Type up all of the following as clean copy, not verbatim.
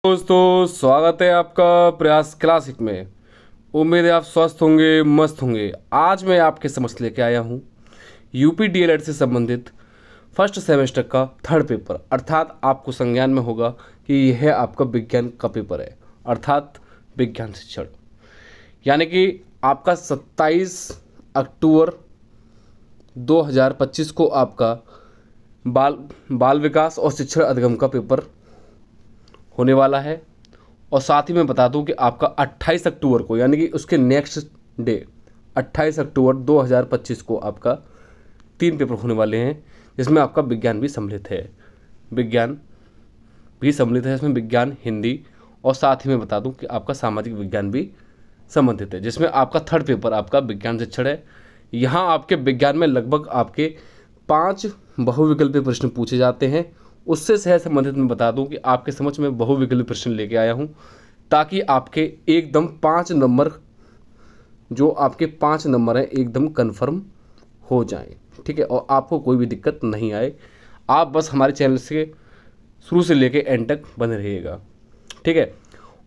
दोस्तों, स्वागत है आपका प्रयास क्लासिक में। उम्मीद है आप स्वस्थ होंगे, मस्त होंगे। आज मैं आपके समक्ष लेके आया हूँ यूपी डीएलएड से संबंधित फर्स्ट सेमेस्टर का थर्ड पेपर, अर्थात आपको संज्ञान में होगा कि यह आपका विज्ञान का पेपर है, अर्थात विज्ञान शिक्षण। यानी कि आपका 27 अक्टूबर 2025 को आपका बाल विकास और शिक्षण अधिगम का पेपर होने वाला है। और साथ ही मैं बता दूं कि आपका 28 अक्टूबर को, यानी कि उसके नेक्स्ट डे 28 अक्टूबर 2025 को आपका 3 पेपर होने वाले हैं, जिसमें आपका विज्ञान भी सम्मिलित है। इसमें विज्ञान, हिंदी और साथ ही मैं बता दूं कि आपका सामाजिक विज्ञान भी संबंधित है, जिसमें आपका थर्ड पेपर आपका विज्ञान शिक्षण है। यहाँ आपके विज्ञान में लगभग आपके 5 बहुविकल्पीय प्रश्न पूछे जाते हैं। उससे सह संबंधित मैं बता दूं कि आपके समझ में बहुविकल्पीय प्रश्न लेके आया हूं, ताकि आपके एकदम 5 नंबर, जो आपके 5 नंबर हैं, एकदम कंफर्म हो जाएं। ठीक है, और आपको कोई भी दिक्कत नहीं आए। आप बस हमारे चैनल से शुरू से लेके एंड तक बने रहिएगा। ठीक है,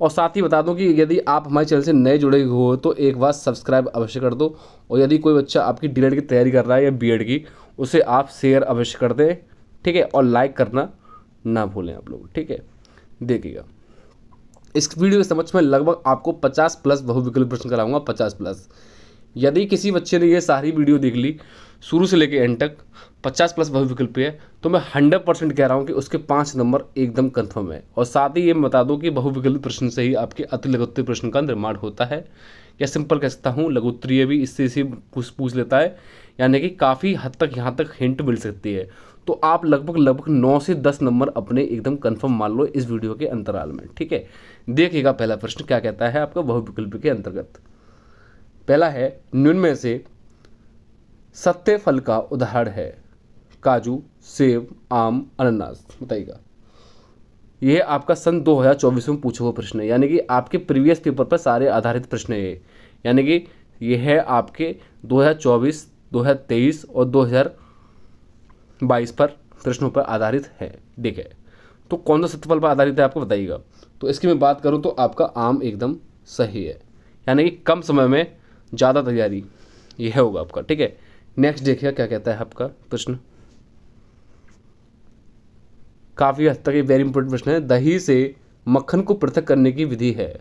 और साथ ही बता दूं कि यदि आप हमारे चैनल से नए जुड़े हो तो एक बार सब्सक्राइब अवश्य कर दो। और यदि कोई बच्चा आपकी डीएलएड की तैयारी कर रहा है या बीएड की, उसे आप शेयर अवश्य कर दें। ठीक है, और लाइक करना ना भूलें आप लोग। ठीक है, देखिएगा इस वीडियो के समझ में लगभग आपको 50+ बहुविकल्पीय प्रश्न कराऊंगा, 50+। यदि किसी बच्चे ने ये सारी वीडियो देख ली शुरू से लेकर एंड तक, 50+ बहुविकल्पीय है, तो मैं 100% कह रहा हूँ कि उसके 5 नंबर एकदम कंफर्म है। और साथ ही ये बता दूँ कि बहुविकल्पीय प्रश्न से ही आपके अति लघुत्तरीय प्रश्न का निर्माण होता है, या सिंपल कह सकता हूँ लघुत्तरीय भी इससे पूछ लेता है। यानी कि काफ़ी हद तक यहाँ तक हिंट मिल सकती है। तो आप लगभग 9 से 10 नंबर अपने एकदम कंफर्म मान लो इस वीडियो के अंतराल में। ठीक है, देखिएगा पहला प्रश्न क्या कहता है आपका बहुविकल्पीय के अंतर्गत। पहला है, निम्न में से सत्य फल का उदाहरण है काजू, सेब, आम, अनानास। बताइएगा। यह आपका सन 2024 में पूछा हुआ प्रश्न है, यानी कि आपके प्रीवियस पेपर पर सारे आधारित प्रश्न है। यानी कि यह है आपके 2024, 2023 और 2022 पर प्रश्नों पर आधारित है। देखिए, तो कौन सा सत्यफल पर आधारित है आपको बताइएगा। तो इसकी मैं बात करूं तो आपका आम एकदम सही है, यानी कि कम समय में ज़्यादा तैयारी, यह होगा आपका। ठीक है, नेक्स्ट देखिए क्या कहता है आपका प्रश्न। काफ़ी हद तक ये वेरी इंपॉर्टेंट प्रश्न है। दही से मक्खन को पृथक करने की विधि है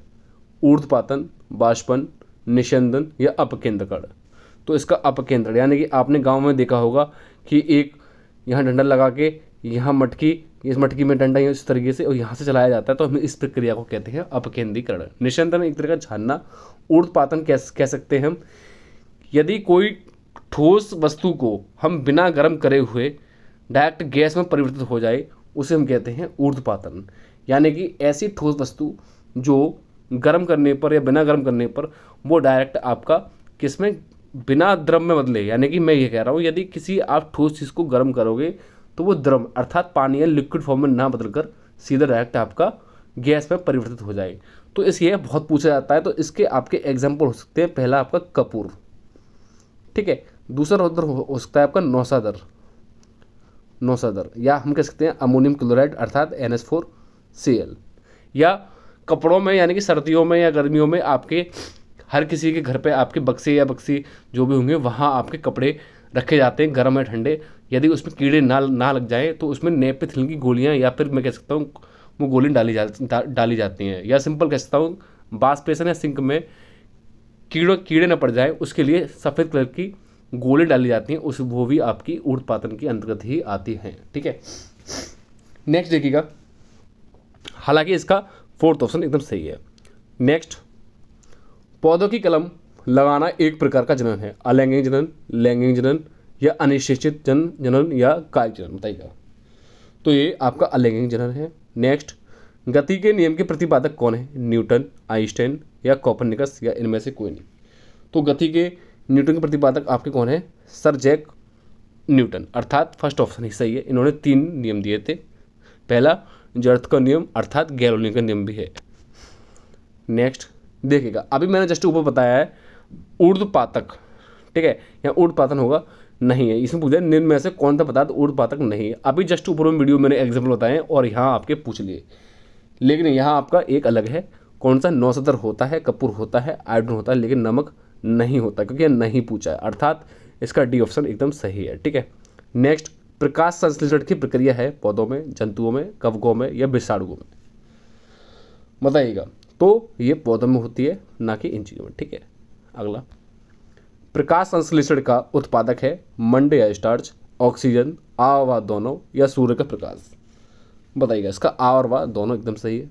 ऊर्ध्वपातन, बाष्पन, निस्यंदन या अपकेंद्रकरण। तो इसका अपकेंद्र, यानी कि आपने गांव में देखा होगा कि एक यहाँ डंडा लगा के, यहाँ मटकी, इस मटकी में डंडा इस तरीके से और यहाँ से चलाया जाता है, तो हम इस प्रक्रिया को कहते हैं अपकेंद्रीकरण। निस्यंदन एक तरह का छानना। ऊर्ध्वपातन कह सकते हैं हम, यदि कोई ठोस वस्तु को हम बिना गर्म करे हुए डायरेक्ट गैस में परिवर्तित हो जाए, उसे हम कहते हैं ऊर्ध्वपातन। यानी कि ऐसी ठोस वस्तु जो गर्म करने पर या बिना गर्म करने पर वो डायरेक्ट आपका किसमें, बिना द्रव में बदले। यानी कि मैं ये कह रहा हूँ, यदि किसी आप ठोस चीज़ को गर्म करोगे तो वो द्रव अर्थात पानी या लिक्विड फॉर्म में ना बदलकर सीधा डायरेक्ट आपका गैस में परिवर्तित हो जाए। तो इसलिए बहुत पूछा जाता है। तो इसके आपके एग्जाम्पल हो सकते हैं, पहला आपका कपूर। ठीक है, दूसरा उधर हो सकता है आपका नौसादर, या हम कह सकते हैं अमोनियम क्लोराइड अर्थात NH4Cl। या कपड़ों में, यानी कि सर्दियों में या गर्मियों में आपके हर किसी के घर पे आपके बक्से या बक्सी जो भी होंगे, वहाँ आपके कपड़े रखे जाते हैं गर्म या ठंडे। यदि उसमें कीड़े ना लग जाएँ तो उसमें नेपथलीन की गोलियाँ, या फिर मैं कह सकता हूँ वो गोली डाली जाती हैं। या सिंपल कह सकता हूँ बास बेसन या सिंक में कीड़े न पड़ जाए, उसके लिए सफ़ेद कलर की गोली डाली जाती हैं, वो भी आपकी ऊर्ध्वपातन के अंतर्गत ही आती हैं। ठीक है, नेक्स्ट देखिएगा। हालांकि इसका 4th ऑप्शन एकदम सही है। नेक्स्ट, पौधों की कलम लगाना एक प्रकार का जनन है अलैंगिक जनन, लैंगिक जनन या अनिश्चित जनन या कायिक जनन। बताइएगा। तो ये आपका अलैंगिक जनन है। नेक्स्ट, गति के नियम के प्रतिपादक कौन है न्यूटन, आइंस्टाइन या कोपरनिकस या इनमें से कोई नहीं। तो गति के न्यूटन के प्रतिपादक आपके कौन है, सर जैक न्यूटन, अर्थात फर्स्ट ऑप्शन ही सही है। इन्होंने 3 नियम दिए थे। पहला जड़त्व का नियम अर्थात गैलोली का नियम भी है। नेक्स्ट देखिएगा, अभी मैंने जस्ट ऊपर बताया है ऊर्ध्वपातक। ठीक है, यहाँ ऊर्ध्वपातन होगा नहीं है। इसमें पूछा निम्न में से कौन सा पदार्थ ऊर्ध्वपातक नहीं है। अभी जस्ट ऊपर में वीडियो मैंने एग्जाम्पल बताए और यहाँ आपके पूछ लिए। लेकिन यहाँ आपका एक अलग है, कौन सा, नौसदर होता है, कपूर होता है, आयोडीन होता है, लेकिन नमक नहीं होता, क्योंकि यह नहीं पूछा है, अर्थात इसका डी ऑप्शन एकदम सही है। ठीक है, नेक्स्ट, प्रकाश संश्लेषण की प्रक्रिया है पौधों में, जंतुओं में, कवकों में या विषाणुओं में, बताइएगा। तो ये पौधों में होती है, ना कि इन चीज़ों में। ठीक है, अगला, प्रकाश संश्लेषण का उत्पादक है मंड या स्टार्च, ऑक्सीजन, आ और वाह दोनों, या सूर्य का प्रकाश, बताइएगा। इसका आ और वाह दोनों एकदम सही है।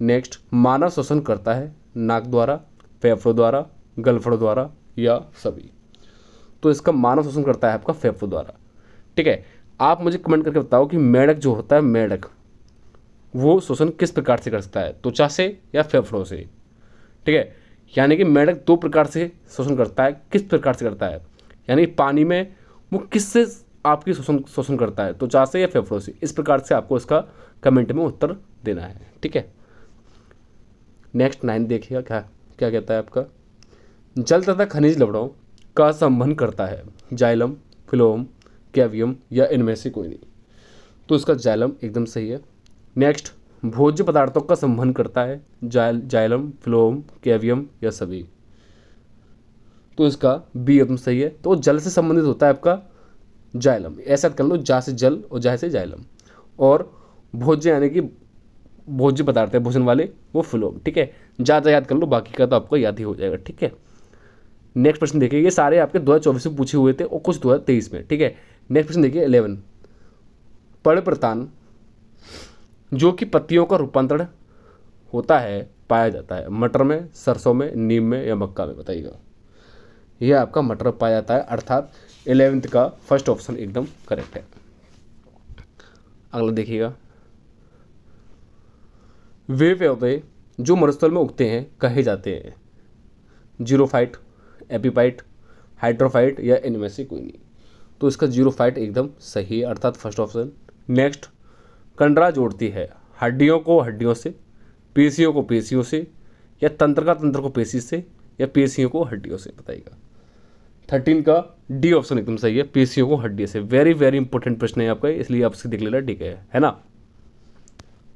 नेक्स्ट, मानव श्वसन करता है नाक द्वारा, फेफड़ों द्वारा, गलफड़ों द्वारा या सभी। तो इसका मानव श्वसन करता है आपका फेफड़ों द्वारा। ठीक है, आप मुझे कमेंट करके बताओ कि मेढक जो होता है, मेढक वो श्वसन किस प्रकार से कर सकता है, त्वचा से या फेफड़ों से। ठीक है, यानी कि मेढक दो प्रकार से श्वसन करता है, किस प्रकार से करता है, यानी पानी में वो किससे आपकी श्वसन करता है, त्वचा से या फेफड़ों से। इस प्रकार से आपको इसका कमेंट में उत्तर देना है। ठीक है, नेक्स्ट 9 देखिएगा, क्या क्या कहता है आपका, जल तथा खनिज लवणों का संबंध करता है जाइलम, फिलोम, कैवियम या इनमें से कोई नहीं। तो इसका जाइलम एकदम सही है। नेक्स्ट, भोज्य पदार्थों का संबंध करता है जाइलम, फिलोम, कैवियम या सभी। तो इसका बी एकदम सही है। तो जल से संबंधित होता है आपका जाइलम, ऐसा कर लो, जा से जल और जा से जाइलम, और भोज्य यानी कि भोज्य पदार्थ है भोजन वाले, वो फिलोम। ठीक है, ज़्यादा याद कर लो, बाकी का तो आपको याद ही हो जाएगा। ठीक है, नेक्स्ट क्वेश्चन देखिए, ये सारे आपके 2024 में पूछे हुए थे और कुछ 2023 में। ठीक है, नेक्स्ट क्वेश्चन देखिए 11, पर्णप्रतान जो कि पत्तियों का रूपांतरण होता है पाया जाता है मटर में, सरसों में, नीम में या मक्का में, बताइएगा। यह आपका मटर पाया जाता है, अर्थात 11th का फर्स्ट ऑप्शन एकदम करेक्ट है। अगला देखिएगा, वे पौधे जो मरुस्थल में उगते हैं कहे जाते हैं जीरोफाइट, एपीफाइट, हाइड्रोफाइट या इनमें से कोई नहीं। तो इसका जीरोफाइट एकदम सही है, अर्थात फर्स्ट ऑप्शन। नेक्स्ट, कंडरा जोड़ती है हड्डियों को हड्डियों से, पेशियों को पेशियों से, या तंत्र को पेशी से, या पेशियों को हड्डियों से, बताइएगा। 13 का डी ऑप्शन एकदम सही है, पेशियों को हड्डी से। वेरी वेरी इंपॉर्टेंट प्रश्न है आपका, इसलिए आप इससे देख लेना। ठीक है ना।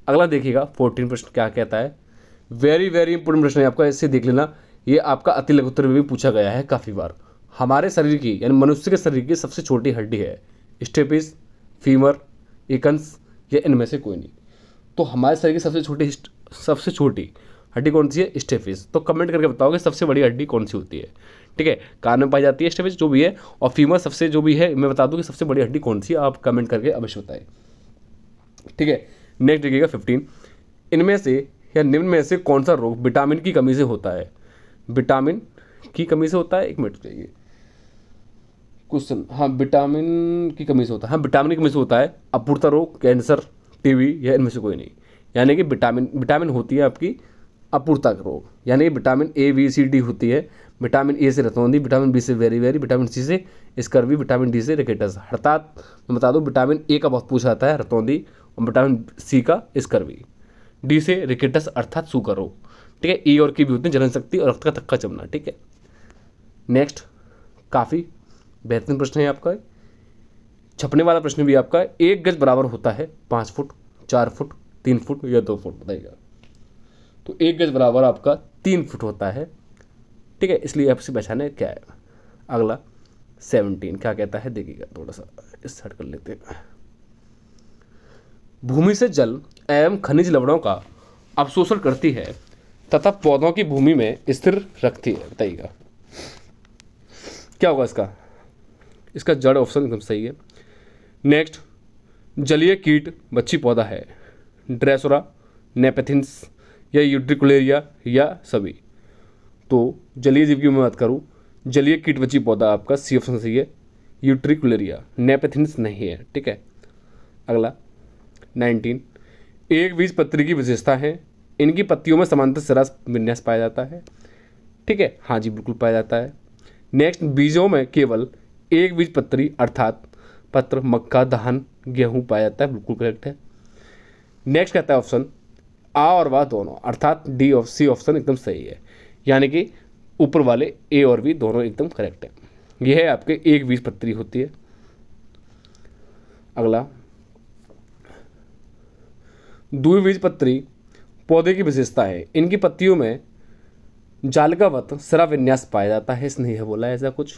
अगला देखिएगा 14 प्रश्न क्या कहता है, वेरी वेरी इंपॉर्टेंट प्रश्न है आपका, इससे देख लेना। ये आपका अति लघु उत्तर में भी पूछा गया है काफ़ी बार। हमारे शरीर की यानी मनुष्य के शरीर की सबसे छोटी हड्डी है स्टेपिस, फीमर, एकन्स या इनमें से कोई नहीं। तो हमारे शरीर की सबसे छोटी हड्डी कौन सी है, स्टेपिस। तो कमेंट करके बताओ कि सबसे बड़ी हड्डी कौन सी होती है। ठीक है, कान में पाई जाती है स्टेपिस जो भी है, और फीमर सबसे जो भी है, मैं बता दूं कि सबसे बड़ी हड्डी कौन सी है, आप कमेंट करके अवश्य बताएं। ठीक है, नेक्स्ट देखिएगा 15, इनमें से या निम्न में से कौन सा रोग विटामिन की कमी से होता है। विटामिन की कमी से होता है, एक मिनट चाहिए क्वेश्चन। हाँ, विटामिन की कमी से होता है, हाँ विटामिन की कमी से होता है अपूर्णता रोग, कैंसर, टीबी या इनमें से कोई नहीं। यानी कि विटामिन होती है आपकी अपूर्णता रोग, यानी vitamin A B C D होती है। विटामिन ए से रतौंधी, विटामिन बी से वेरी वेरी, विटामिन सी से स्कर्वी, विटामिन डी से रिकेटस। अर्थात मैं बता दूं, विटामिन ए का बहुत पूछा जाता है रतौंधी, और विटामिन सी का स्कर्वी, डी से रिकेटस अर्थात सूगर रोग। ठीक है, ई और की भी होती है जलन शक्ति और रक्त का थक्का जमना। ठीक है, नेक्स्ट काफ़ी बेहतरीन प्रश्न है आपका, छपने वाला प्रश्न भी आपका। 1 गज बराबर होता है 5 फुट, 4 फुट, 3 फुट या 2 फुट, बताइएगा। तो 1 गज बराबर आपका 3 फुट होता है। ठीक है, इसलिए आपसे पहचाने क्या है। अगला 17 क्या कहता है, देखिएगा, थोड़ा सा इस साइड कर लेते हैं। भूमि से जल एवं खनिज लवणों का अवशोषण करती है तथा पौधों की भूमि में स्थिर रखती है, बताइएगा क्या होगा इसका। इसका जड़ ऑप्शन एकदम सही है। नेक्स्ट, जलीय कीट बच्ची पौधा है ड्रेसोरा, नेपेथिन्स या यूट्रिकुलेरिया या सभी। तो जलीय जीव की मैं बात करूँ, जलीय कीट बच्ची पौधा आपका सी ऑप्शन सही है, यूट्रिकुलेरिया, नेपेथिन्स नहीं है। ठीक है, अगला 19, एक बीजपत्री की विशेषता है इनकी पत्तियों में समांतर सिरा विन्यास पाया जाता है। ठीक है, हाँ जी बिल्कुल पाया जाता है। नेक्स्ट, बीजों में केवल एक बीजपत्री अर्थात पत्र, मक्का, धान, गेहूं पाया जाता है, बिल्कुल करेक्ट है। नेक्स्ट कहता है ऑप्शन आ और वाह दोनों, अर्थात डी और सी ऑप्शन एकदम सही है, यानी कि ऊपर वाले ए और बी दोनों एकदम करेक्ट है। यह है आपके एक बीजपत्री होती है। अगला, द्विबीजपत्री पौधे की विशेषता है, इनकी पत्तियों में जालिकावत सिरा विन्यास पाया जाता है। इसने यह बोला है ऐसा कुछ,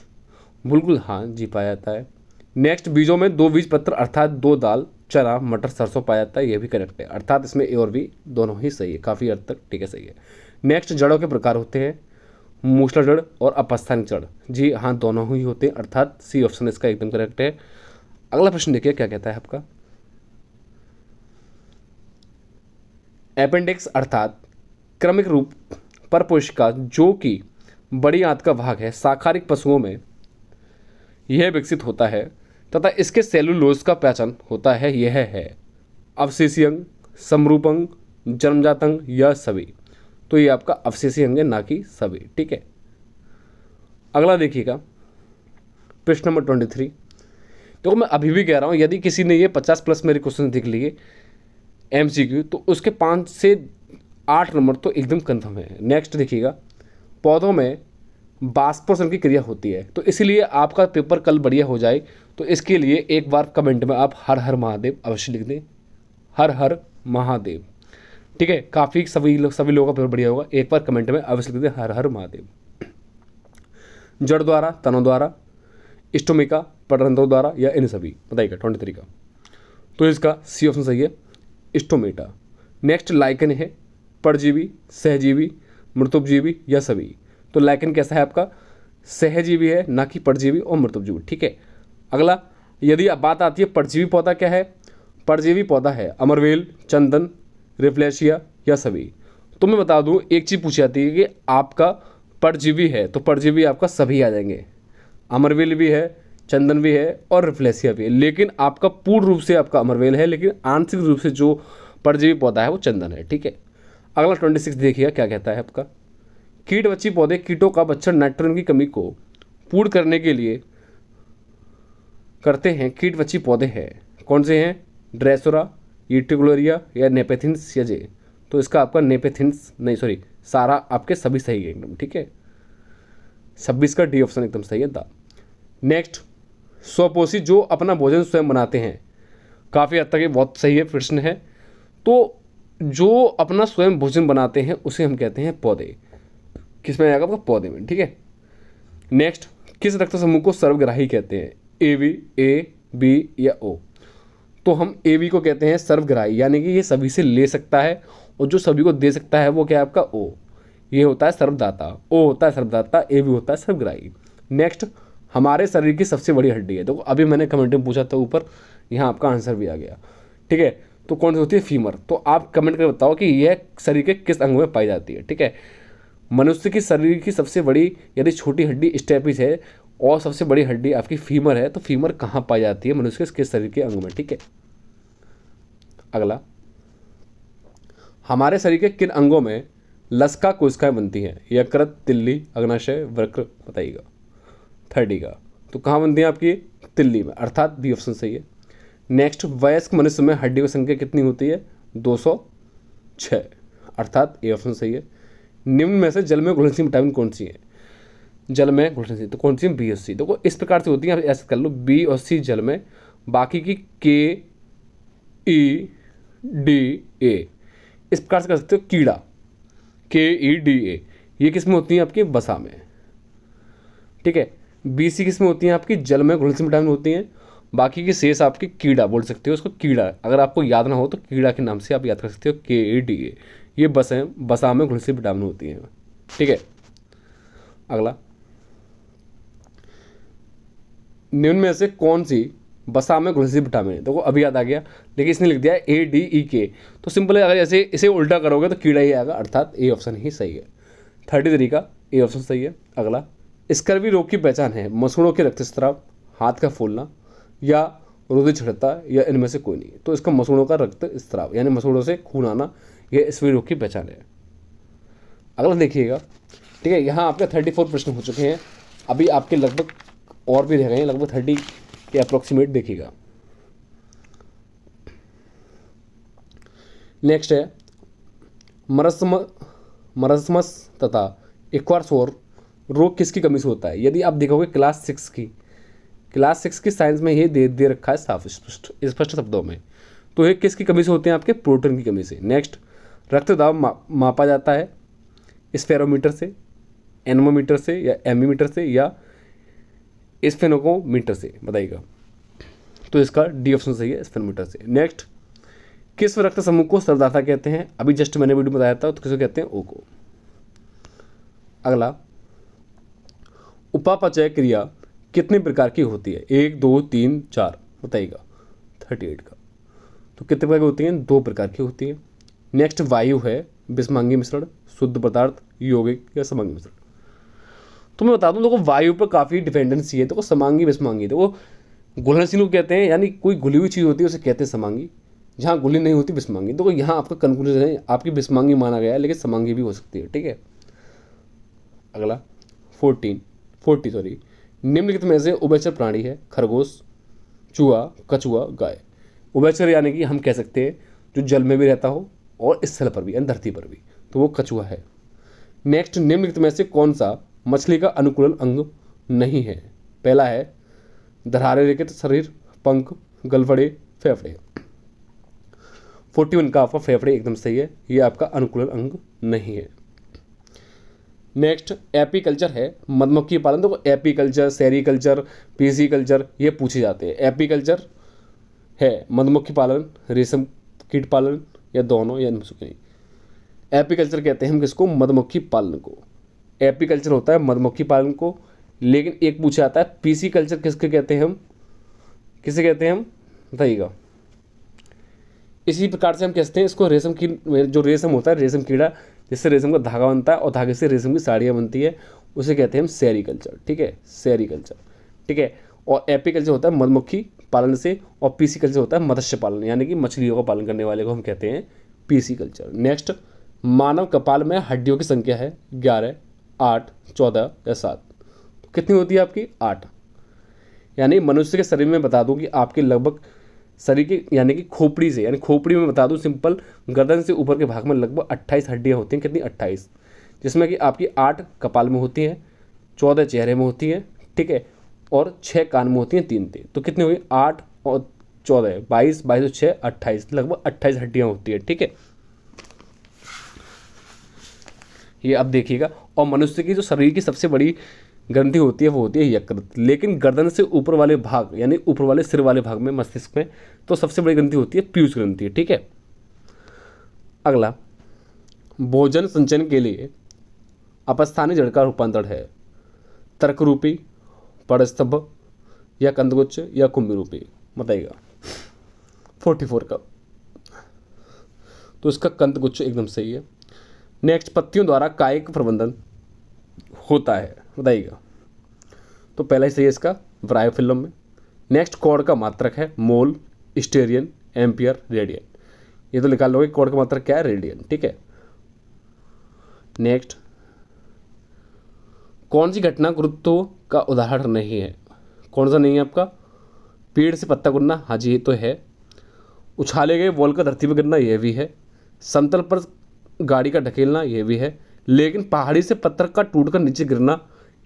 बिल्कुल हाँ जी पाया जाता है। नेक्स्ट, बीजों में 2 बीज पत्र अर्थात 2 दाल, चना, मटर, सरसों पाया जाता है, यह भी करेक्ट है, अर्थात इसमें ए और बी दोनों ही सही है, काफ़ी हद तक ठीक है, सही है। नेक्स्ट, जड़ों के प्रकार होते हैं मूसला जड़ और अपस्थानिक जड़, जी हाँ दोनों ही होते हैं, अर्थात सी ऑप्शन इसका एकदम करेक्ट है। अगला प्रश्न देखिए क्या कहता है आपका, अपेंडिक्स अर्थात क्रमिक रूप पर कोशिका जो कि बड़ी आंत का भाग है, शाकाहारिक पशुओं में यह विकसित होता है तथा इसके सेलुलोज का पहचान होता है, यह है अवशेषी अंग, समरूप अंग, जन्मजात अंग या सभी। तो ये आपका अवशेषी अंग है, ना कि सभी, ठीक है। अगला देखिएगा प्रश्न नंबर 23। तो मैं अभी भी कह रहा हूँ, यदि किसी ने ये 50+ मेरे क्वेश्चन देख लिए MCQ, तो उसके 5 से 8 नंबर तो एकदम कन्फर्म है। नेक्स्ट देखिएगा, पौधों में बाष्पोत्सर्जन की क्रिया होती है, तो इसीलिए आपका पेपर कल बढ़िया हो जाए तो इसके लिए एक बार कमेंट में आप हर हर महादेव अवश्य लिख दें, हर हर महादेव, ठीक है। काफ़ी सभी लोगों का पेपर बढ़िया होगा, एक बार कमेंट में अवश्य लिख दें हर हर महादेव। जड़ द्वारा, तनों द्वारा, स्टोमिका, पटरंध्रों द्वारा या इन सभी, बताइएगा 23 का। तो इसका सी ऑप्शन सही है, स्टोमेटा। नेक्स्ट, लाइकन है परजीवी, सहजीवी, मृतोपजीवी या सभी। तो लाइकन कैसा है आपका, सहजीवी है, ना कि परजीवी और मृतोपजीवी, ठीक है। अगला, यदि अब बात आती है परजीवी पौधा क्या है, परजीवी पौधा है अमरवेल, चंदन, रिफ्लेशिया या सभी। तो मैं बता दूं, एक चीज़ पूछी जाती है कि आपका परजीवी है, तो परजीवी आपका सभी आ जाएंगे, अमरवेल भी है, चंदन भी है और रिफ्लेशिया भी है, लेकिन आपका पूर्ण रूप से आपका अमरवेल है, लेकिन आंशिक रूप से जो परजीवी पौधा है वो चंदन है, ठीक है। अगला 26 देखिए क्या कहता है आपका, कीटवच्ची पौधे कीटों का बच्चन नाइट्रोजन की कमी को पूर्ण करने के लिए करते हैं, कीटवच्ची पौधे हैं, कौन से हैं, ड्रेसोरा, यूटिकुलरिया या नेपेथिन्स या जे। तो इसका आपका नेपेथिन्स नहीं, सॉरी, सारा आपके सभी सही है एकदम, ठीक है। 26 का डी ऑप्शन एकदम सही है, दा। नेक्स्ट, स्वपोषी जो अपना भोजन स्वयं बनाते हैं, काफ़ी हद तक ये बहुत सही है प्रश्न है। तो जो अपना स्वयं भोजन बनाते हैं उसे हम कहते हैं पौधे, किस में आएगा आपका, पौधे में, ठीक है। नेक्स्ट, किस रक्त समूह को सर्वग्राही कहते हैं, AB, A, B या O। तो हम AB को कहते हैं सर्वग्राही, यानी कि ये सभी से ले सकता है और जो सभी को दे सकता है वो क्या है आपका O, ये होता है सर्वदाता, O होता है सर्वदाता, AB होता है सर्वग्राही। नेक्स्ट, हमारे शरीर की सबसे बड़ी हड्डी है, देखो अभी मैंने कमेंट में पूछा था ऊपर, यहाँ आपका आंसर भी आ गया, ठीक है। तो कौन सी होती है, फीमर। तो आप कमेंट करके बताओ कि यह शरीर के किस अंग में पाई जाती है, ठीक है। मनुष्य की शरीर की सबसे बड़ी यदि छोटी हड्डी स्टेपिस है और सबसे बड़ी हड्डी आपकी फीमर है, तो फीमर कहाँ पाई जाती है, मनुष्य के किस शरीर के अंग में, ठीक है। अगला, हमारे शरीर के किन अंगों में लसका कोशिकाएं बनती हैं, यकृत, तिल्ली, अग्नाशय, वृक्क, बताइएगा 30 का। तो कहाँ बनती हैं आपकी, तिल्ली में, अर्थात बी ऑप्शन सही है। नेक्स्ट, वयस्क मनुष्य में हड्डियों की संख्या कितनी होती है, 206, अर्थात ए ऑप्शन सही है। निम्न में से जल में घुलनशील विटामिन कौन सी है, जल में घुलनशील, तो कौन सी, बी और सी। देखो इस प्रकार से होती है, आप ऐसे कर लो, बी और सी जल में, बाकी की के, ई, डी, ए, इस प्रकार से कर सकते हो। कीड़ा, के, ई, डी, ए, ये किस में होती है आपकी, बसा में, ठीक है। बी, सी किस में होती हैं आपकी, जल में घुलनशील विटामिन होती हैं, बाकी की शेष आपकी कीड़ा बोल सकते हो उसको, कीड़ा अगर आपको याद ना हो तो कीड़ा के नाम से आप याद कर सकते हो, KADA, ये बसा में घुलनशील विटामिन होती हैं, ठीक है। अगला, निम्न में से कौन सी बसा में घुलनशील विटामिन है, देखो अभी याद आ गया, लेकिन इसने लिख दिया ADEK, तो सिंपल है, अगर ऐसे इसे उल्टा करोगे तो कीड़ा ही आएगा, अर्थात ए ऑप्शन ही सही है। 33 का ए ऑप्शन सही है। अगला, स्कर्वी रोग की पहचान है मसूड़ों के रक्तस्राव, हाथ का फूलना या रुधिर छिड़कता या इनमें से कोई नहीं। तो इसका मसूड़ों का रक्तस्राव यानी मसूड़ों से खून आना, यह स्कर्वी रोग की पहचान है। अगला देखिएगा, ठीक है, यहाँ आपके 34 प्रश्न हो चुके हैं, अभी आपके लगभग और भी रह गए हैं, लगभग 30 के अप्रोक्सीमेट देखिएगा। नेक्स्ट है मरस्मस तथा इक्वार्सोर रोग किसकी कमी से होता है। यदि आप देखोगे क्लास 6 की साइंस में ये दे रखा है साफ स्पष्ट शब्दों में, तो ये किसकी कमी से होते हैं आपके, प्रोटीन की कमी से। नेक्स्ट, रक्त दाब मापा जाता है स्फेरोमीटर से, एनेमोमीटर से या एमीमीटर से या स्फेनोमीटर से, बताइएगा। तो इसका डी ऑप्शन सही है, स्फेनोमीटर से। नेक्स्ट, किस रक्त समूह को सरदाता कहते हैं? अभी जस्ट मैंने वीडियो बताया था, तो किसको कहते हैं? ओ को। अगला, उपापचय क्रिया कितने प्रकार की होती है? 1, 2, 3, 4, बताइएगा। 38 का। तो कितने प्रकार की होती हैं? 2 प्रकार की होती है। नेक्स्ट, वायु है, विषमांगी मिश्रण, शुद्ध पदार्थ, यौगिक या समांगी मिश्रण। तो मैं बता दूं, देखो वायु पर काफ़ी डिपेंडेंसी है। देखो समांगी विषमांगी, देखो घुलनशील को कहते हैं, यानी कोई घुली हुई चीज़ होती है उसे कहते हैं समांगी, जहाँ घुली नहीं होती विषमांगी। देखो यहाँ आपका कंक्लूजन है, आपकी विषमांगी माना गया है, लेकिन समांगी भी हो सकती है, ठीक है। अगला 40 निम्नलिखित में से उभयचर प्राणी है? खरगोश, चूहा, कछुआ, गाय। उभयचर यानी कि हम कह सकते हैं जो जल में भी रहता हो और स्थल पर भी, यानी धरती पर भी, तो वो कछुआ है। नेक्स्ट, निम्नलिखित में से कौन सा मछली का अनुकूलन अंग नहीं है? पहला है दरारे रेखित शरीर, पंख, गलफड़े, फेफड़े। 41 का आपका फेफड़े एकदम सही है, ये आपका अनुकूलन अंग नहीं है। नेक्स्ट, एपीकल्चर है, मधुमक्खी पालन। देखो एपीकल्चर, सेरीकल्चर, पीसीकल्चर ये पूछे जाते हैं। एपीकल्चर है मधुमक्खी पालन, रेशम कीट पालन या दोनों या नहीं। एपीकल्चर कहते हैं हम किसको? मधुमक्खी पालन को। एपीकल्चर होता है मधुमक्खी पालन को, लेकिन एक पूछा जाता है पीसीकल्चर किसके कहते हैं हम? किसे कहते हैं हम? बताइएगा। इसी प्रकार से हम कहते हैं इसको रेशम की, जो रेशम होता है, रेशम कीड़ा, जिससे रेशम का धागा बनता है और धागे से रेशम की साड़ियाँ बनती है, उसे कहते हैं हम सेरीकल्चर, ठीक है, सेरीकल्चर, ठीक है। और एपीकल्चर होता है मधुमक्खी पालन से, और पीसीकल्चर होता है मत्स्य पालन, यानी कि मछलियों का पालन करने वाले को हम कहते हैं पीसीकल्चर। नेक्स्ट, मानव कपाल में हड्डियों की संख्या है 11, 8, 14 या 7। कितनी होती है आपकी? 8। यानी मनुष्य के शरीर में बता दूं कि आपके लगभग शरीर के, यानी कि खोपड़ी से, यानी खोपड़ी में बता दूं सिंपल, गर्दन से ऊपर के भाग में लगभग 28 हड्डियां होती हैं। कितनी? 28, जिसमें कि आपकी 8 कपाल में होती हैं, 14 चेहरे में होती हैं, ठीक है, और 6 कान में होती हैं, 3 थे। तो कितनी हुई? 8 और 14, 22, 22 और 6, 28, लगभग 28 हड्डियाँ होती है, ठीक है। ये अब देखिएगा। और मनुष्य की जो शरीर की सबसे बड़ी ग्रंथि होती है वो होती है यकृत, लेकिन गर्दन से ऊपर वाले भाग, यानी ऊपर वाले सिर वाले भाग में, मस्तिष्क में, तो सबसे बड़ी ग्रंथि होती है पीयूष ग्रंथि, ठीक है। अगला, भोजन संचयन के लिए अपस्थानीय जड़ का रूपांतरण है? तर्करूपी, पड़स्तंभ या कंदगुच्छ या कुंभी रूपी, बताइएगा। 44 का। तो इसका कंदगुच्छ एकदम सही है। नेक्स्ट, पत्तियों द्वारा कायिक प्रबंधन होता है, बताइएगा। तो पहला ही सही है इसका, ब्रायोफिल्म में। नेक्स्ट, कोण का मात्रक है मोल, स्टेरियन, एम्पियर, रेडियन। ये तो निकाल लोगे, कोण का मात्रक क्या है? रेडियन, ठीक है। नेक्स्ट, कौन सी घटना गुरुत्व का उदाहरण नहीं है? कौन सा नहीं है आपका? पेड़ से पत्ता गिरना, हाँ जी ये तो है। उछाले गए बॉल का धरती पर गिरना, यह भी है। समतल पर गाड़ी का ढकेलना, यह भी है। लेकिन पहाड़ी से पत्थर का टूटकर नीचे गिरना,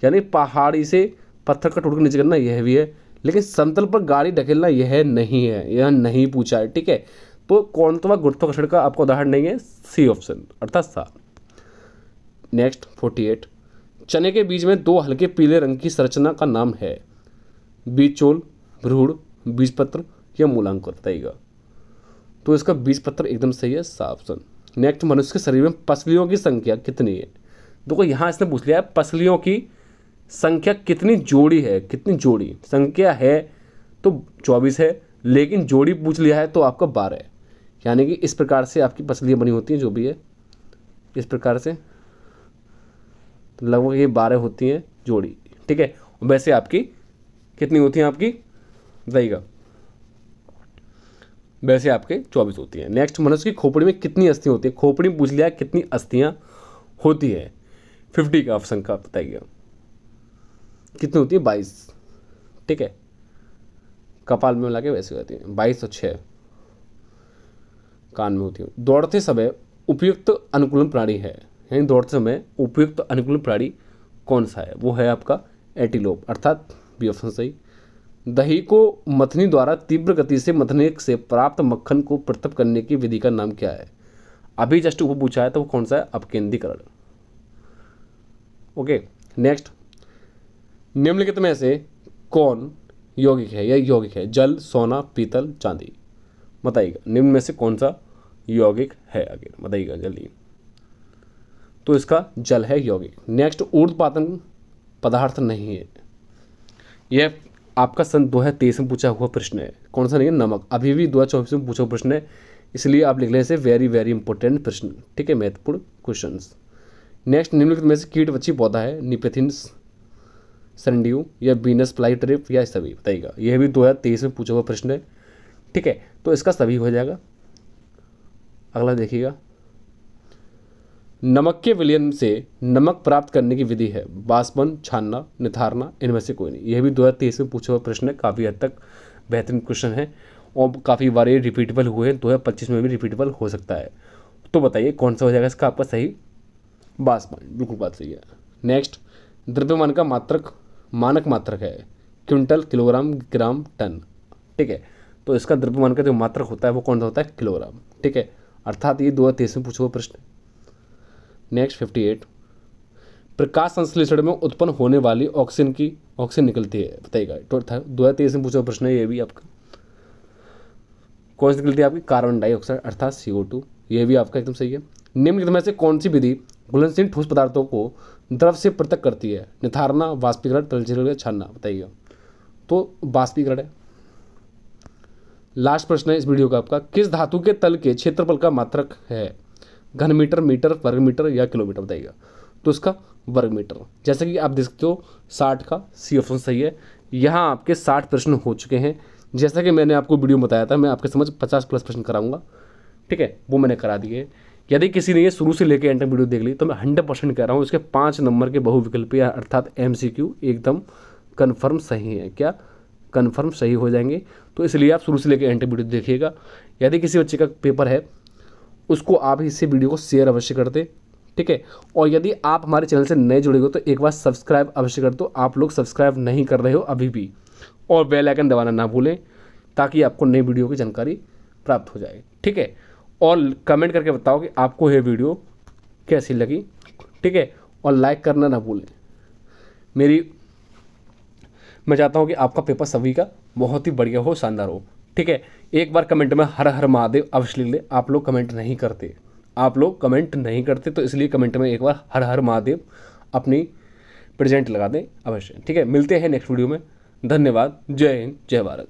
यानी पहाड़ी से पत्थर का टूटकर नीचे गिरना, यह भी है। लेकिन समतल पर गाड़ी ढकेलना यह नहीं है, यह नहीं पूछा है, ठीक है। तो कौनतवा गुरुत्वाकर्षण का आपका उदाहरण नहीं है, सी ऑप्शन, अर्थात सा। नेक्स्ट 48, चने के बीज में 2 हल्के पीले रंग की संरचना का नाम है? बीजचोल, भ्रूण, बीजपत्र या मूलांकुर, बताइएगा। तो इसका बीजपत्र एकदम सही है, सा ऑप्शन। नेक्स्ट, मनुष्य के शरीर में पसलियों की संख्या कितनी है? देखो यहाँ इसने पूछ लिया है पसलियों की संख्या कितनी जोड़ी है, कितनी जोड़ी संख्या है, तो 24 है, लेकिन जोड़ी पूछ लिया है तो आपका 12 है। यानी कि इस प्रकार से आपकी पसलियाँ बनी होती हैं, जो भी है इस प्रकार से, तो लगभग ये 12 होती हैं जोड़ी, ठीक है। वैसे आपकी कितनी होती हैं आपकी, बताइएगा। वैसे आपके 24 होती हैं। नेक्स्ट, मनुष्य की खोपड़ी में कितनी अस्थियाँ होती है? खोपड़ी में पूछ लिया है कितनी अस्थियाँ होती है? 50 का ऑप्शन का बताइएगा। कितनी होती है? 22, ठीक है। कपाल में मिला के वैसे होती है 22 और 6 कान में होती है। दौड़ते समय उपयुक्त अनुकूलन प्राणी है, यानी दौड़ते समय उपयुक्त अनुकूलन प्राणी कौन सा है? वो है आपका एंटीलोप, अर्थात बी ऑप्शन सही। दही को मथनी द्वारा तीव्र गति से मथने से प्राप्त मक्खन को पृथक करने की विधि का नाम क्या है? अभी जस्ट वो पूछा है तो वो कौन सा है, अपकेंद्रीकरण। ओके, नेक्स्ट, निम्नलिखित में से कौन यौगिक है या यौगिक है? जल, सोना, पीतल, चांदी। बताइएगा निम्न में से कौन सा यौगिक है, आगे बताइएगा जल्दी। तो इसका जल है यौगिक। नेक्स्ट, ऊर्ध्वपातन पदार्थ नहीं है, यह आपका सन 2023 में पूछा हुआ प्रश्न है। कौन सा नहीं है? नमक। अभी भी 2024 में पूछा हुआ प्रश्न है, इसलिए आप लिख लें इसे वेरी वेरी इंपॉर्टेंट प्रश्न, ठीक है, महत्वपूर्ण क्वेश्चंस। नेक्स्ट, निम्नलिखित में से कीटवची पौधा है? निपेथिन्स, सैंडियो या बीनस फ्लाईट्रिप या सभी। बताइएगा, यह भी 2023 में पूछा हुआ प्रश्न है, ठीक है, तो इसका सभी हो जाएगा। अगला देखिएगा, नमक के विलयन से नमक प्राप्त करने की विधि है? बाष्पन, छानना, निथारना, इनमें से कोई नहीं। यह भी 2023 में पूछा हुआ प्रश्न है, काफ़ी हद तक बेहतरीन क्वेश्चन है और काफ़ी बार ये रिपीटेबल हुए हैं, 2025 में भी रिपीटेबल हो सकता है। तो बताइए कौन सा हो जाएगा इसका आपका सही? बाष्पन, बिल्कुल बात सही है। नेक्स्ट, द्रव्यमान का मानक मात्रक है? क्विंटल, किलोग्राम, ग्राम, टन, ठीक है, तो इसका द्रव्यमान का जो मात्रक होता है वो कौन सा होता है? किलोग्राम, ठीक है, अर्थात ये 2023 में पूछा हुआ प्रश्न। नेक्स्ट 58, प्रकाश संश्लेषण में उत्पन्न होने वाली ऑक्सीजन निकलती है? बताइएगा, 2023 में पूछा हुआ प्रश्न है ये भी आपका। कौन सी निकलती है आपकी? कार्बन डाइऑक्साइड अर्थात CO2, ये भी आपका एकदम सही है। निम्नलिखित में से कौन सी विधि घुलनशील ठोस पदार्थों को द्रव से पृथक करती है? निथारना, वाष्पीकरण, तलछीकरण, छानना। बताइएगा, तो वाष्पीकरण है। लास्ट प्रश्न है इस वीडियो का आपका, किस धातु के तल के क्षेत्रफल का मात्रक है? घन मीटर, मीटर, वर्ग मीटर या किलोमीटर? बताइएगा, तो इसका वर्ग मीटर। जैसे कि आप देख सकते हो 60 का सी ऑप्शन सही है। यहाँ आपके 60 प्रश्न हो चुके हैं। जैसा कि मैंने आपको वीडियो में बताया था, मैं आपके समझ 50+ प्रश्न कराऊंगा, ठीक है, वो मैंने करा दिए। यदि किसी ने ये शुरू से लेकर एंड तक वीडियो देख ली तो मैं 100% कह रहा हूँ इसके 5 नंबर के बहुविकल्पीय अर्थात MCQ एकदम कन्फर्म सही है। क्या कन्फर्म सही हो जाएंगे? तो इसलिए आप शुरू से लेकर एंड तक वीडियो देखिएगा। यदि किसी बच्चे का पेपर है उसको आप इससे वीडियो को शेयर अवश्य कर दें, ठीक है, और यदि आप हमारे चैनल से नए जुड़े हो तो एक बार सब्सक्राइब अवश्य कर दो। आप लोग सब्सक्राइब नहीं कर रहे हो अभी भी, और बेल आइकन दबाना ना भूलें ताकि आपको नई वीडियो की जानकारी प्राप्त हो जाए, ठीक है, और कमेंट करके बताओ कि आपको ये वीडियो कैसी लगी, ठीक है, और लाइक करना ना भूलें। मैं चाहता हूँ कि आपका पेपर सभी का बहुत ही बढ़िया हो, शानदार हो, ठीक है। एक बार कमेंट में हर हर महादेव अवश्य लिख ले। आप लोग कमेंट नहीं करते, तो इसलिए कमेंट में एक बार हर हर महादेव अपनी प्रेजेंट लगा दें अवश्य, ठीक है। मिलते हैं नेक्स्ट वीडियो में। धन्यवाद। जय हिंद, जय भारत।